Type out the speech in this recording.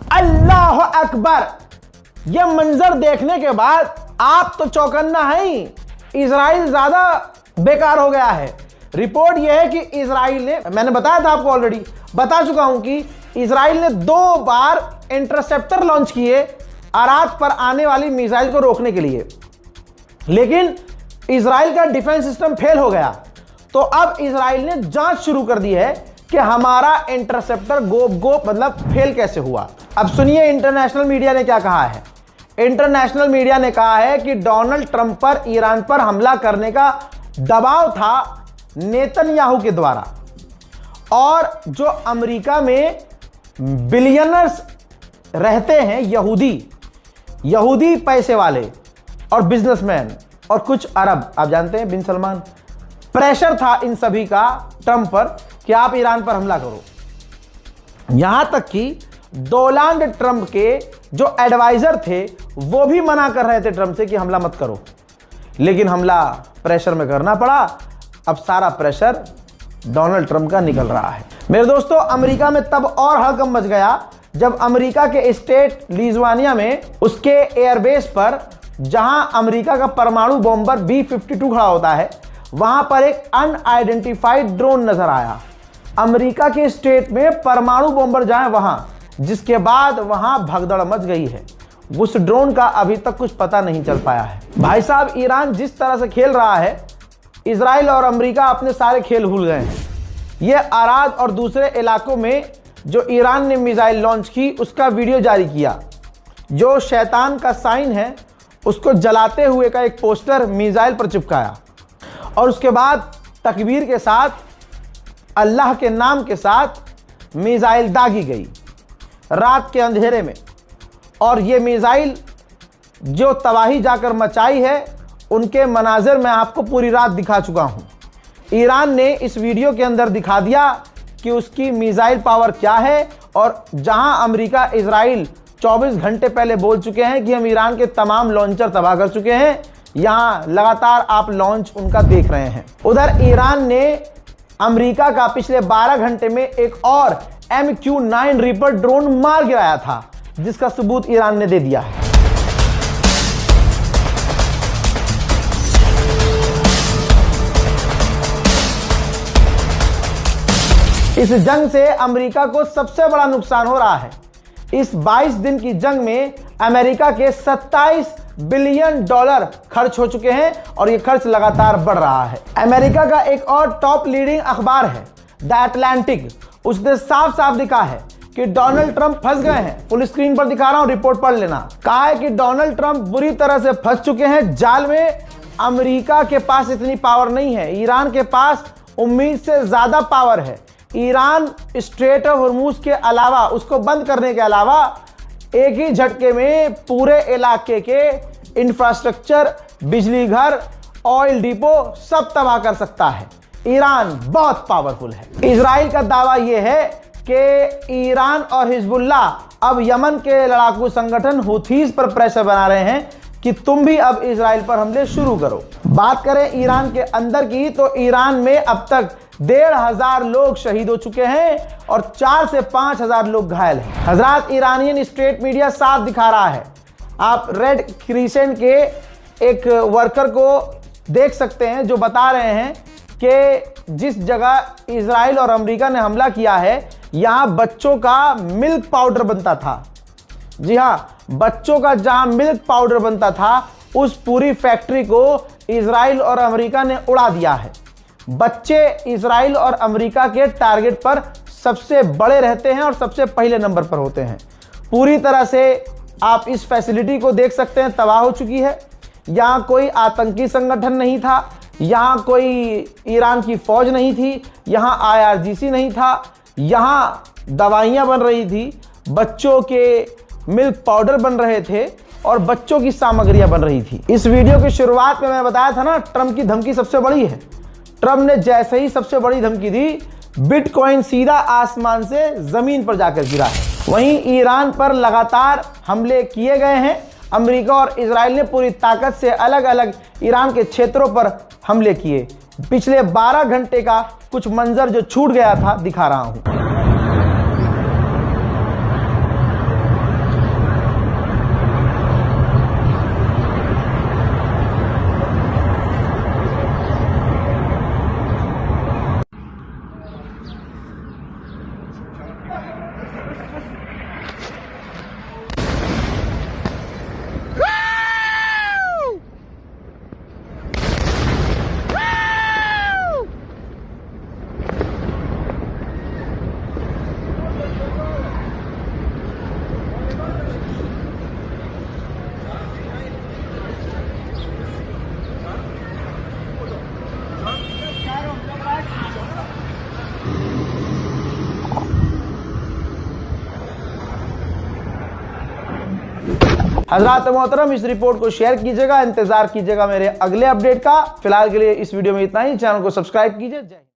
अल्लाह अकबर। यह मंजर देखने के बाद आप तो चौकन्ना है ही, इजराइल ज्यादा बेकार हो गया है। रिपोर्ट यह है कि इजराइल ने, मैंने बताया था आपको, ऑलरेडी बता चुका हूं कि इजराइल ने 2 बार इंटरसेप्टर लॉन्च किए अराद पर आने वाली मिसाइल को रोकने के लिए, लेकिन इजराइल का डिफेंस सिस्टम फेल हो गया। तो अब इजराइल ने जांच शुरू कर दी है कि हमारा इंटरसेप्टर गोप मतलब फेल कैसे हुआ। अब सुनिए इंटरनेशनल मीडिया ने क्या कहा है। इंटरनेशनल मीडिया ने कहा है कि डोनाल्ड ट्रंप पर ईरान पर हमला करने का दबाव था नेतन्याहू के द्वारा, और जो अमेरिका में बिलियनर्स रहते हैं, यहूदी पैसे वाले और बिजनेसमैन और कुछ अरब, आप जानते हैं बिन सलमान, प्रेशर था इन सभी का ट्रंप पर कि आप ईरान पर हमला करो। यहां तक कि डोनाल्ड ट्रंप के जो एडवाइजर थे वो भी मना कर रहे थे ट्रंप से कि हमला मत करो, लेकिन हमला प्रेशर में करना पड़ा। अब सारा प्रेशर डोनाल्ड ट्रंप का निकल रहा है। मेरे दोस्तों, अमेरिका में तब और हड़कंप मच गया जब अमेरिका के स्टेट लिथुआनिया में उसके एयरबेस पर, जहां अमेरिका का परमाणु बॉम्बर B-52 खड़ा होता है, वहां पर एक अनआइडेंटिफाइड ड्रोन नजर आया। अमेरिका के स्टेट में परमाणु बॉम्बर जाए वहां, जिसके बाद वहां भगदड़ मच गई है। उस ड्रोन का अभी तक कुछ पता नहीं चल पाया है। भाई साहब, ईरान जिस तरह से खेल रहा है, इजराइल और अमेरिका अपने सारे खेल भूल गए हैं। यह अराद और दूसरे इलाकों में जो ईरान ने मिसाइल लॉन्च की उसका वीडियो जारी किया। जो शैतान का साइन है उसको जलाते हुए का एक पोस्टर मिसाइल पर चिपकाया, और उसके बाद तकबीर के साथ, अल्लाह के नाम के साथ मिसाइल दागी गई रात के अंधेरे में। और ये मिसाइल जो तबाही जाकर मचाई है, उनके मनाजिर मैं आपको पूरी रात दिखा चुका हूं। ईरान ने इस वीडियो के अंदर दिखा दिया कि उसकी मिसाइल पावर क्या है, और जहां अमेरिका इजराइल 24 घंटे पहले बोल चुके हैं कि हम ईरान के तमाम लॉन्चर तबाह कर चुके हैं, यहां लगातार आप लॉन्च उनका देख रहे हैं। उधर ईरान ने अमेरिका का पिछले 12 घंटे में एक और MQ-9 रीपर ड्रोन मार गिराया था, जिसका सबूत ईरान ने दे दिया है। इस जंग से अमेरिका को सबसे बड़ा नुकसान हो रहा है। इस 22 दिन की जंग में अमेरिका के 27 बिलियन डॉलर खर्च हो चुके हैं, और यह खर्च लगातार बढ़ रहा है। अमेरिका का एक और टॉप लीडिंग अखबार है द अटलांटिक, उसने साफ साफ दिखा है कि डोनाल्ड ट्रंप फंस गए हैं। फुल स्क्रीन पर दिखा रहा हूं, रिपोर्ट पढ़ लेना। कहा है कि डोनाल्ड ट्रंप बुरी तरह से फंस चुके हैं जाल में। अमेरिका के पास इतनी पावर नहीं है, ईरान के पास उम्मीद से ज्यादा पावर है। ईरान स्ट्रेट ऑफ हॉर्मुज के अलावा, उसको बंद करने के अलावा, एक ही झटके में पूरे इलाके के इंफ्रास्ट्रक्चर, बिजली घर, ऑयल डिपो सब तबाह कर सकता है। ईरान बहुत पावरफुल है। इजराइल का दावा यह है कि ईरान और हिजबुल्लाह अब यमन के लड़ाकू संगठन हुथीज पर प्रेशर बना रहे हैं कि तुम भी अब इजराइल पर हमले शुरू करो। बात करें ईरान के अंदर की, तो ईरान में अब तक 1,500 लोग शहीद हो चुके हैं और 4 से 5,000 लोग घायल हैं। हजरात, ईरानियन स्टेट मीडिया साफ दिखा रहा है। आप रेड क्रिसेंट के एक वर्कर को देख सकते हैं जो बता रहे हैं कि जिस जगह इजराइल और अमेरिका ने हमला किया है, यहां बच्चों का मिल्क पाउडर बनता था। जी हां, बच्चों का जहां मिल्क पाउडर बनता था, उस पूरी फैक्ट्री को इजराइल और अमेरिका ने उड़ा दिया है। बच्चे इजराइल और अमेरिका के टारगेट पर सबसे बड़े रहते हैं और सबसे पहले नंबर पर होते हैं। पूरी तरह से आप इस फैसिलिटी को देख सकते हैं, तबाह हो चुकी है। यहाँ कोई आतंकी संगठन नहीं था, यहाँ कोई ईरान की फौज नहीं थी, यहाँ IRGC नहीं था, यहाँ दवाइयाँ बन रही थी, बच्चों के मिल्क पाउडर बन रहे थे और बच्चों की सामग्रियां बन रही थी। इस वीडियो की शुरुआत में मैं बताया था ना, ट्रंप की धमकी सबसे बड़ी है। ट्रंप ने जैसे ही सबसे बड़ी धमकी दी, बिटकॉइन सीधा आसमान से जमीन पर जाकर गिरा है। वहीं ईरान पर लगातार हमले किए गए हैं। अमेरिका और इजराइल ने पूरी ताकत से अलग अलग ईरान के क्षेत्रों पर हमले किए। पिछले 12 घंटे का कुछ मंजर जो छूट गया था दिखा रहा हूं। हजरात मोहतरम, इस रिपोर्ट को शेयर कीजिएगा, इंतजार कीजिएगा मेरे अगले अपडेट का। फिलहाल के लिए इस वीडियो में इतना ही। चैनल को सब्सक्राइब कीजिए। जय हिंद।